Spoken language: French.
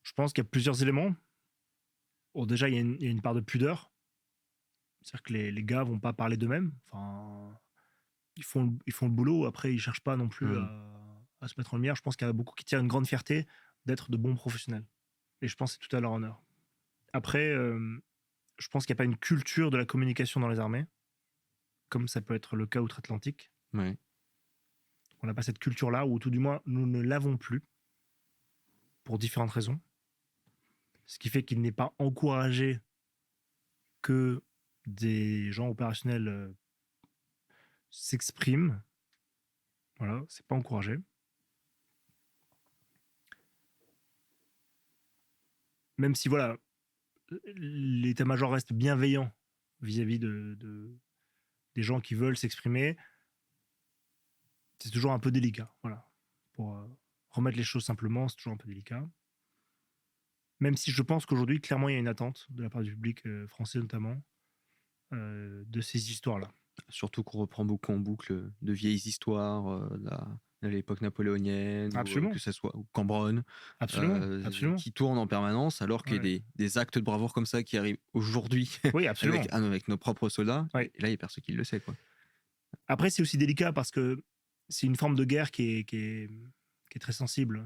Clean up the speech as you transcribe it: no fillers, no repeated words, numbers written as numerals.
Je pense qu'il y a plusieurs éléments. Bon, déjà, il y a une part de pudeur. C'est-à-dire que les gars vont pas parler d'eux-mêmes. Enfin, ils font le boulot. Après, ils cherchent pas non plus Mmh. à se mettre en lumière. Je pense qu'il y a beaucoup qui tirent une grande fierté d'être de bons professionnels. Et je pense que c'est tout à leur honneur. Après, je pense qu'il n'y a pas une culture de la communication dans les armées, comme ça peut être le cas outre-Atlantique. Ouais. On n'a pas cette culture-là, ou tout du moins, nous ne l'avons plus, pour différentes raisons. Ce qui fait qu'il n'est pas encouragé que des gens opérationnels s'expriment. Voilà, c'est pas encouragé. Même si, voilà, l'état-major reste bienveillant vis-à-vis des gens qui veulent s'exprimer, c'est toujours un peu délicat. Voilà. Pour remettre les choses simplement, c'est toujours un peu délicat. Même si je pense qu'aujourd'hui, clairement, il y a une attente de la part du public français notamment de ces histoires-là. Surtout qu'on reprend beaucoup en boucle de vieilles histoires de l'époque napoléonienne, ou que Absolument, ce soit ou Cambronne, absolument, absolument. qui tournent en permanence, alors qu'il y a Ouais. des actes de bravoure comme ça qui arrivent aujourd'hui Oui, absolument. avec nos propres soldats. Ouais. Et là, il n'y a personne qui le sait, quoi. Après, c'est aussi délicat parce que c'est une forme de guerre qui est très sensible.